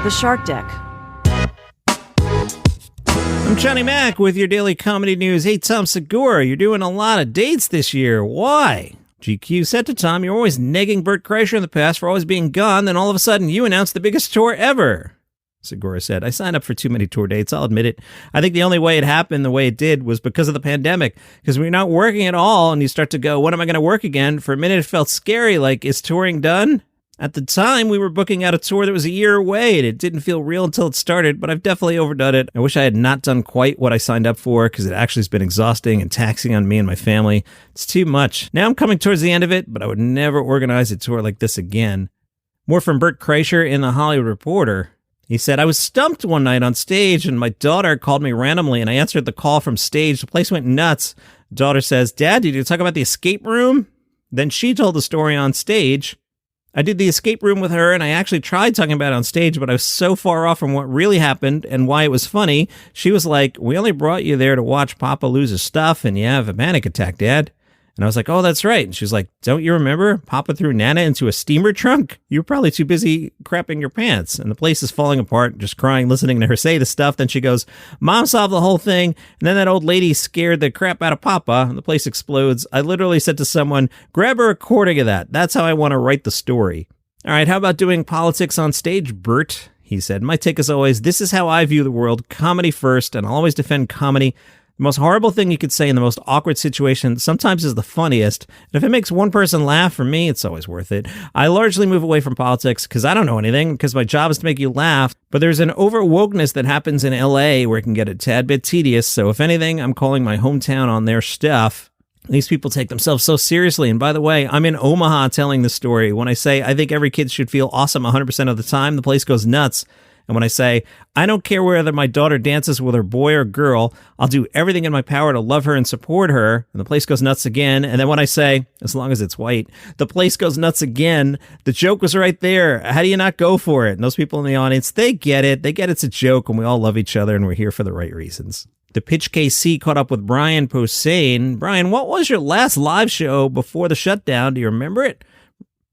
The Shark Deck. I'm Johnny Mac with your daily comedy news. Hey, Tom Segura, you're doing a lot of dates this year. Why? GQ said to Tom, you're always negging Bert Kreischer in the past for always being gone, then all of a sudden you announced the biggest tour ever. Segura said, I signed up for too many tour dates, I'll admit it. I think the only way it happened the way it did was because of the pandemic. Because when you're not working at all and you start to go, when am I going to work again? For a minute it felt scary, like, is touring done? At the time, we were booking out a tour that was a year away, and it didn't feel real until it started, but I've definitely overdone it. I wish I had not done quite what I signed up for, because it actually has been exhausting and taxing on me and my family. It's too much. Now I'm coming towards the end of it, but I would never organize a tour like this again. More from Bert Kreischer in The Hollywood Reporter. He said, I was stumped one night on stage, and my daughter called me randomly, and I answered the call from stage. The place went nuts. Daughter says, Dad, did you talk about the escape room? Then she told the story on stage. I did the escape room with her, and I actually tried talking about it on stage, but I was so far off from what really happened and why it was funny. She was like, we only brought you there to watch Papa lose his stuff, and you have a panic attack, Dad. And I was like, oh, that's right. And she was like, don't you remember? Papa threw Nana into a steamer trunk? You were probably too busy crapping your pants. And the place is falling apart, just crying, listening to her say the stuff. Then she goes, Mom solved the whole thing. And then that old lady scared the crap out of Papa, and the place explodes. I literally said to someone, grab a recording of that. That's how I want to write the story. All right, how about doing politics on stage, Bert? He said, my take is always, this is how I view the world, comedy first, and I'll always defend comedy. The most horrible thing you could say in the most awkward situation sometimes is the funniest. And if it makes one person laugh, for me, it's always worth it. I largely move away from politics because I don't know anything, because my job is to make you laugh. But there's an over-wokeness that happens in LA where it can get a tad bit tedious. So if anything, I'm calling my hometown on their stuff. These people take themselves so seriously. And by the way, I'm in Omaha telling the story. When I say I think every kid should feel awesome 100% of the time, the place goes nuts. And when I say, I don't care whether my daughter dances with her boy or girl, I'll do everything in my power to love her and support her, and the place goes nuts again. And then when I say, as long as it's white, the place goes nuts again, the joke was right there. How do you not go for it? And those people in the audience, they get it. They get it's a joke, and we all love each other, and we're here for the right reasons. The Pitch KC caught up with Brian Posehn. Brian, what was your last live show before the shutdown? Do you remember it?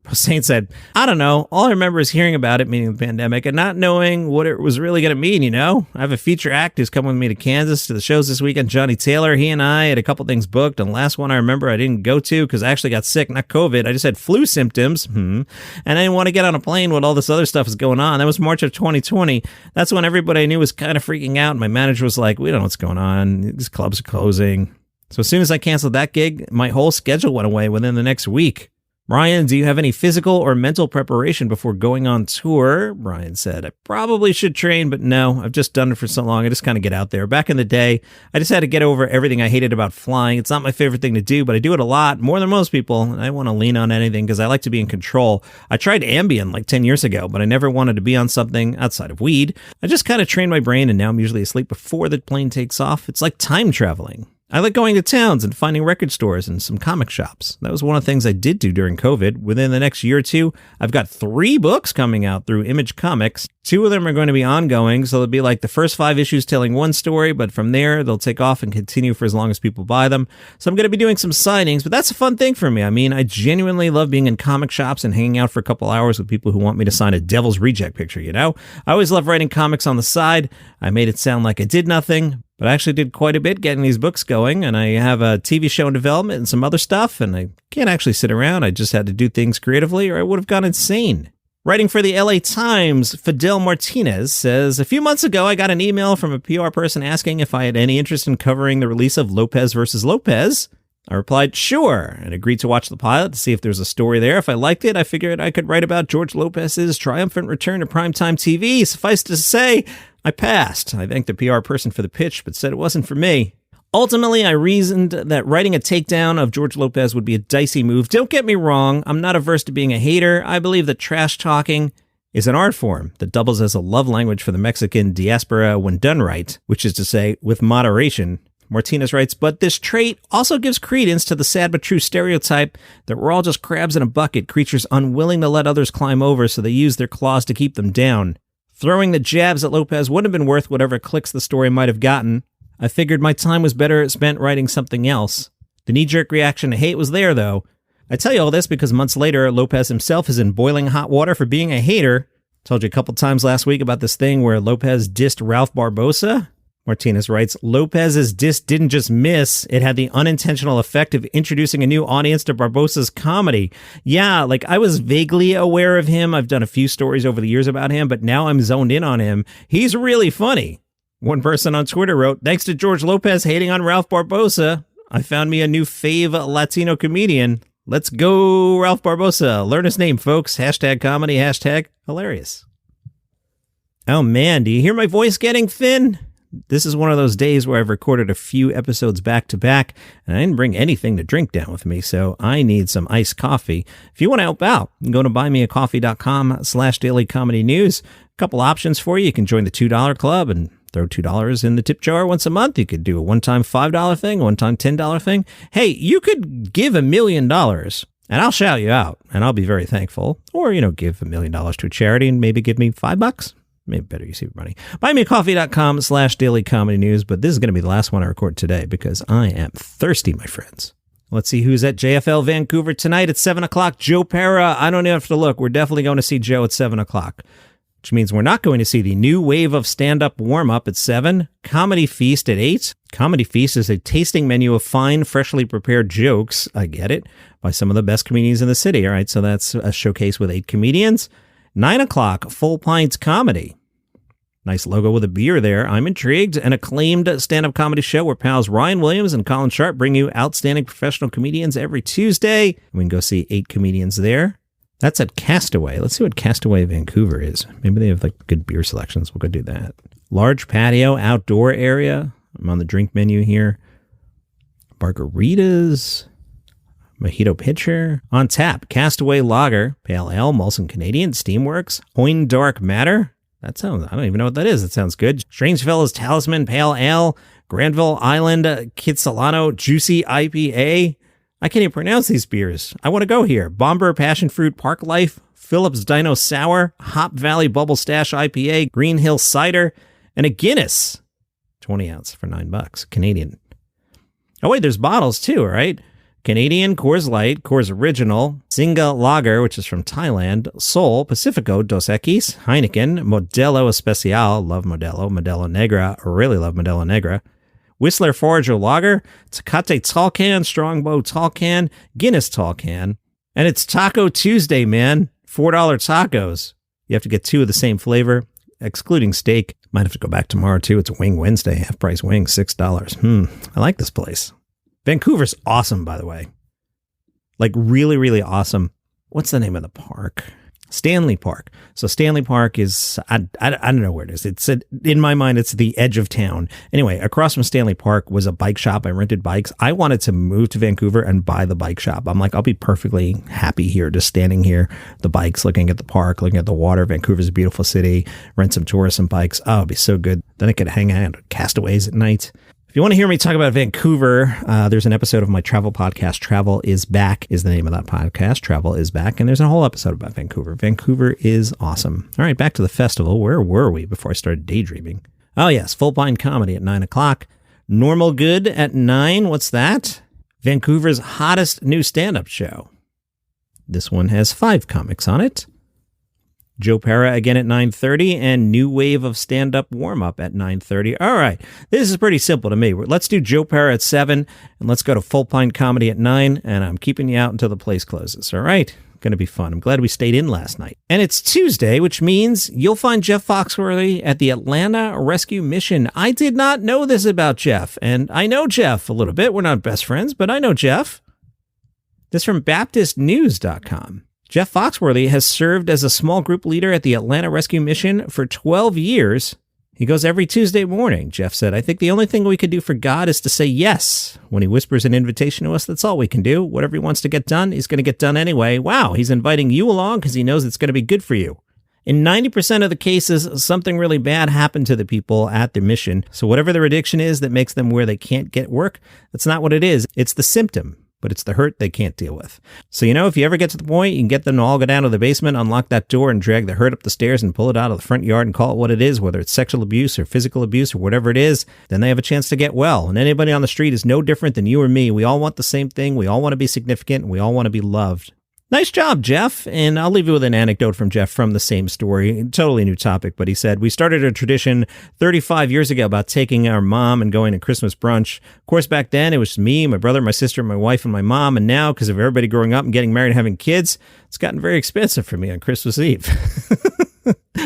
Posehn said, I don't know. All I remember is hearing about it, meaning the pandemic, and not knowing what it was really going to mean, you know? I have a feature act who's coming with me to Kansas to the shows this weekend, Johnny Taylor. He and I had a couple things booked, and the last one I remember I didn't go to because I actually got sick, not COVID. I just had flu symptoms, and I didn't want to get on a plane when all this other stuff was going on. That was March of 2020. That's when everybody I knew was kind of freaking out, and my manager was like, we don't know what's going on. These clubs are closing. So as soon as I canceled that gig, my whole schedule went away within the next week. Brian, do you have any physical or mental preparation before going on tour? Brian said, I probably should train, but no, I've just done it for so long. I just kind of get out there. Back in the day, I just had to get over everything I hated about flying. It's not my favorite thing to do, but I do it a lot, more than most people. And I don't want to lean on anything because I like to be in control. I tried Ambien like 10 years ago, but I never wanted to be on something outside of weed. I just kind of trained my brain, and now I'm usually asleep before the plane takes off. It's like time traveling. I like going to towns and finding record stores and some comic shops. That was one of the things I did do during COVID. Within the next year or two, I've got 3 books coming out through Image Comics. 2 of them are going to be ongoing, so they'll be like the first 5 issues telling one story, but from there, they'll take off and continue for as long as people buy them. So I'm going to be doing some signings, but that's a fun thing for me. I mean, I genuinely love being in comic shops and hanging out for a couple hours with people who want me to sign a Devil's Reject picture, you know? I always love writing comics on the side. I made it sound like I did nothing, but I actually did quite a bit getting these books going, and I have a TV show in development and some other stuff, and I can't actually sit around. I just had to do things creatively or I would have gone insane. Writing for the LA Times, Fidel Martinez says, a few months ago, I got an email from a PR person asking if I had any interest in covering the release of Lopez versus Lopez. I replied, sure, and agreed to watch the pilot to see if there's a story there. If I liked it, I figured I could write about George Lopez's triumphant return to primetime TV. Suffice to say, I passed. I thanked the PR person for the pitch, but said it wasn't for me. Ultimately, I reasoned that writing a takedown of George Lopez would be a dicey move. Don't get me wrong, I'm not averse to being a hater. I believe that trash talking is an art form that doubles as a love language for the Mexican diaspora when done right, which is to say, with moderation. Martinez writes, but this trait also gives credence to the sad but true stereotype that we're all just crabs in a bucket, creatures unwilling to let others climb over, so they use their claws to keep them down. Throwing the jabs at Lopez wouldn't have been worth whatever clicks the story might have gotten. I figured my time was better spent writing something else. The knee-jerk reaction to hate was there, though. I tell you all this because months later, Lopez himself is in boiling hot water for being a hater. Told you a couple times last week about this thing where Lopez dissed Ralph Barbosa. Martinez writes, Lopez's diss didn't just miss, it had the unintentional effect of introducing a new audience to Barbosa's comedy. Yeah, like I was vaguely aware of him. I've done a few stories over the years about him, but now I'm zoned in on him. He's really funny. One person on Twitter wrote, thanks to George Lopez hating on Ralph Barbosa, I found me a new fave Latino comedian. Let's go, Ralph Barbosa. Learn his name, folks. Hashtag comedy, hashtag hilarious. Oh man, do you hear my voice getting thin? This is one of those days where I've recorded a few episodes back to back, and I didn't bring anything to drink down with me, so I need some iced coffee. If you want to help out, you can go to buymeacoffee.com/dailycomedynews. A couple options for you. You can join the $2 club and throw $2 in the tip jar once a month. You could do a one-time $5 thing, a one-time $10 thing. Hey, you could give $1 million, and I'll shout you out, and I'll be very thankful. Or, give $1 million to a charity and maybe give me $5. Maybe better use your money. Buymeacoffee.com/dailycomedynews. But this is going to be the last one I record today because I am thirsty, my friends. Let's see who's at JFL Vancouver tonight at 7 o'clock. Joe Pera. I don't have to look. We're definitely going to see Joe at 7 o'clock, which means we're not going to see the new wave of stand-up warm-up at 7. Comedy Feast at 8. Comedy Feast is a tasting menu of fine, freshly prepared jokes. I get it. By some of the best comedians in the city. All right, so that's a showcase with 8 comedians. 9 o'clock, Full Pints Comedy. Nice logo with a beer there. I'm intrigued. An acclaimed stand-up comedy show where pals Ryan Williams and Colin Sharp bring you outstanding professional comedians every Tuesday. We can go see 8 comedians there. That's at Castaway. Let's see what Castaway Vancouver is. Maybe they have good beer selections. We'll go do that. Large patio, outdoor area. I'm on the drink menu here. Margaritas. Mojito pitcher. On tap, Castaway Lager, Pale Ale, Molson Canadian, Steamworks, Hoyne Dark Matter. I don't even know what that is. That sounds good. Strange Fellows Talisman, Pale Ale, Granville Island, Kitsilano, Juicy IPA. I can't even pronounce these beers. I want to go here. Bomber Passion Fruit Park Life, Phillips Dino Sour, Hop Valley Bubble Stash IPA, Green Hill Cider, and a Guinness. 20 ounce for $9. Canadian. Oh, wait, there's bottles too, right? Canadian, Coors Light, Coors Original, Singa Lager, which is from Thailand, Sol, Pacifico, Dos Equis, Heineken, Modelo Especial, love Modelo, Modelo Negra, really love Modelo Negra, Whistler Forager Lager, Tecate Tall Can, Strongbow Tall Can, Guinness Tall Can, and it's Taco Tuesday, man. $4 tacos. You have to get 2 of the same flavor, excluding steak. Might have to go back tomorrow, too. It's Wing Wednesday, half-price wings, $6. I like this place. Vancouver's awesome, by the way. Really, really awesome. What's the name of the park? Stanley Park. So Stanley Park is, I don't know where it is. It's in my mind, it's the edge of town. Anyway, across from Stanley Park was a bike shop. I rented bikes. I wanted to move to Vancouver and buy the bike shop. I'm like, I'll be perfectly happy here, just standing here, the bikes, looking at the park, looking at the water. Vancouver's a beautiful city. Rent some tourists and bikes. Oh, it'd be so good. Then I could hang out at Castaways at night. If you want to hear me talk about Vancouver, there's an episode of my travel podcast. Travel is Back is the name of that podcast. Travel is Back. And there's a whole episode about Vancouver. Vancouver is awesome. All right, back to the festival. Where were we before I started daydreaming? Oh, yes. Full Pint Comedy at 9 o'clock. Normal Good at 9. What's that? Vancouver's hottest new stand-up show. This one has 5 comics on it. Joe Pera again at 9:30 and New Wave of Stand-Up Warm-Up at 9:30. All right, this is pretty simple to me. Let's do Joe Pera at 7 and let's go to Full Pint Comedy at 9, and I'm keeping you out until the place closes. All right, going to be fun. I'm glad we stayed in last night. And it's Tuesday, which means you'll find Jeff Foxworthy at the Atlanta Rescue Mission. I did not know this about Jeff, and I know Jeff a little bit. We're not best friends, but I know Jeff. This is from BaptistNews.com. Jeff Foxworthy has served as a small group leader at the Atlanta Rescue Mission for 12 years. He goes every Tuesday morning, Jeff said. I think the only thing we could do for God is to say yes. When he whispers an invitation to us, that's all we can do. Whatever he wants to get done, he's going to get done anyway. Wow, he's inviting you along because he knows it's going to be good for you. In 90% of the cases, something really bad happened to the people at the mission. So whatever their addiction is that makes them where they can't get work, that's not what it is. It's the symptom. But it's the hurt they can't deal with. So, if you ever get to the point, you can get them to all go down to the basement, unlock that door, and drag the hurt up the stairs and pull it out of the front yard and call it what it is, whether it's sexual abuse or physical abuse or whatever it is, then they have a chance to get well. And anybody on the street is no different than you or me. We all want the same thing. We all want to be significant, and we all want to be loved. Nice job, Jeff. And I'll leave you with an anecdote from Jeff from the same story. Totally new topic, but he said, we started a tradition 35 years ago about taking our mom and going to Christmas brunch. Of course, back then it was me, my brother, my sister, my wife, and my mom. And now, because of everybody growing up and getting married and having kids, it's gotten very expensive for me on Christmas Eve.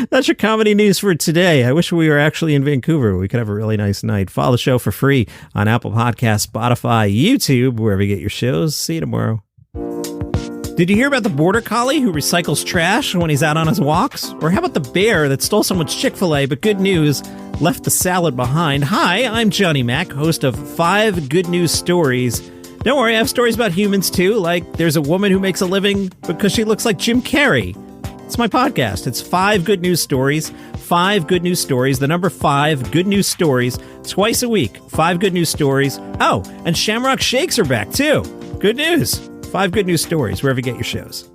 That's your comedy news for today. I wish we were actually in Vancouver. We could have a really nice night. Follow the show for free on Apple Podcasts, Spotify, YouTube, wherever you get your shows. See you tomorrow. Did you hear about the border collie who recycles trash when he's out on his walks? Or how about the bear that stole someone's Chick-fil-A, but good news, left the salad behind? Hi, I'm Johnny Mac, host of 5 Good News Stories. Don't worry, I have stories about humans too, like there's a woman who makes a living because she looks like Jim Carrey. It's my podcast. It's 5 Good News Stories. 5 Good News Stories. The number 5 Good News Stories. Twice a week. 5 Good News Stories. Oh, and Shamrock Shakes are back too. Good news. 5 Good News Stories, wherever you get your shows.